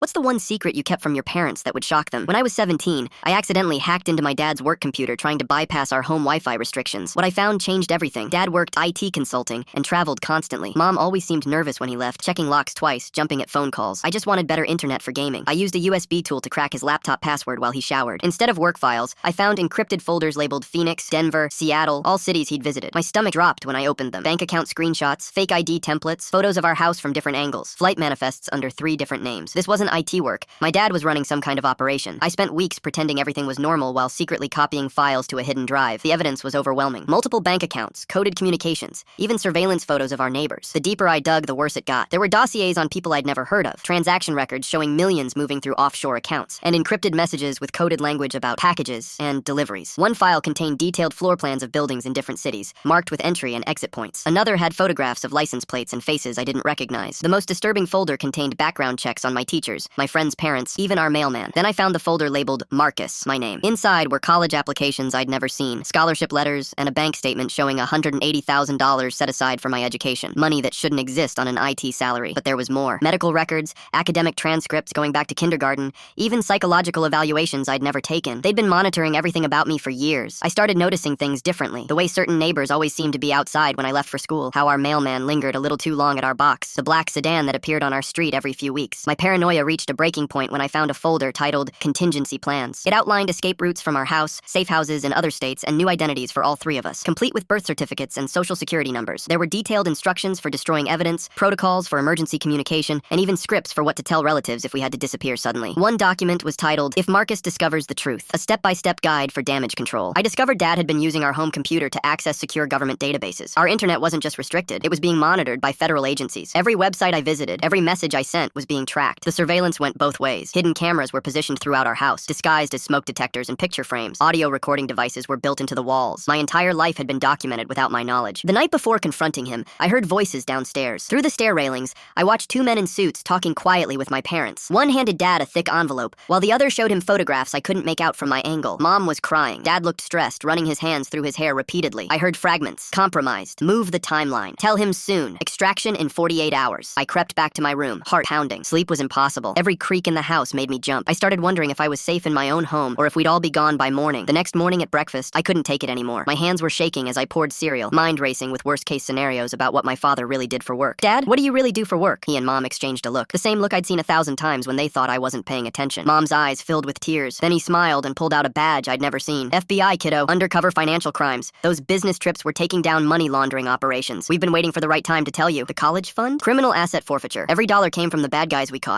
What's the one secret you kept from your parents that would shock them? When I was 17, I accidentally hacked into my dad's work computer trying to bypass our home Wi-Fi restrictions. What I found changed everything. Dad worked IT consulting and traveled constantly. Mom always seemed nervous when he left, checking locks twice, jumping at phone calls. I just wanted better internet for gaming. I used a USB tool to crack his laptop password while he showered. Instead of work files, I found encrypted folders labeled Phoenix, Denver, Seattle, all cities he'd visited. My stomach dropped when I opened them. Bank account screenshots, fake ID templates, photos of our house from different angles, flight manifests under 3 different names. This wasn't IT work. My dad was running some kind of operation. I spent weeks pretending everything was normal while secretly copying files to a hidden drive. The evidence was overwhelming. Multiple bank accounts, coded communications, even surveillance photos of our neighbors. The deeper I dug, the worse it got. There were dossiers on people I'd never heard of, transaction records showing millions moving through offshore accounts, and encrypted messages with coded language about packages and deliveries. One file contained detailed floor plans of buildings in different cities, marked with entry and exit points. Another had photographs of license plates and faces I didn't recognize. The most disturbing folder contained background checks on my teachers, my friends' parents, even our mailman. Then I found the folder labeled Marcus, my name. Inside were college applications I'd never seen, scholarship letters, and a bank statement showing $180,000 set aside for my education. Money that shouldn't exist on an IT salary. But there was more. Medical records, academic transcripts going back to kindergarten, even psychological evaluations I'd never taken. They'd been monitoring everything about me for years. I started noticing things differently. The way certain neighbors always seemed to be outside when I left for school. How our mailman lingered a little too long at our box. The black sedan that appeared on our street every few weeks. My paranoia reached a breaking point when I found a folder titled Contingency Plans. It outlined escape routes from our house, safe houses in other states, and new identities for all 3 of us, complete with birth certificates and social security numbers. There were detailed instructions for destroying evidence, protocols for emergency communication, and even scripts for what to tell relatives if we had to disappear suddenly. One document was titled, If Marcus Discovers the Truth, a step-by-step guide for damage control. I discovered Dad had been using our home computer to access secure government databases. Our internet wasn't just restricted, it was being monitored by federal agencies. Every website I visited, every message I sent was being tracked. The surveillance went both ways. Hidden cameras were positioned throughout our house, disguised as smoke detectors and picture frames. Audio recording devices were built into the walls. My entire life had been documented without my knowledge. The night before confronting him, I heard voices downstairs. Through the stair railings, I watched 2 men in suits talking quietly with my parents. One handed Dad a thick envelope, while the other showed him photographs I couldn't make out from my angle. Mom was crying. Dad looked stressed, running his hands through his hair repeatedly. I heard fragments. Compromised. Move the timeline. Tell him soon. Extraction in 48 hours. I crept back to my room, heart pounding. Sleep was impossible. Every creak in the house made me jump. I started wondering if I was safe in my own home or if we'd all be gone by morning. The next morning at breakfast, I couldn't take it anymore. My hands were shaking as I poured cereal, mind racing with worst-case scenarios about what my father really did for work. Dad, what do you really do for work? He and Mom exchanged a look. The same look I'd seen 1,000 times when they thought I wasn't paying attention. Mom's eyes filled with tears. Then he smiled and pulled out a badge I'd never seen. FBI, kiddo. Undercover financial crimes. Those business trips were taking down money laundering operations. We've been waiting for the right time to tell you. The college fund? Criminal asset forfeiture. Every dollar came from the bad guys we caught.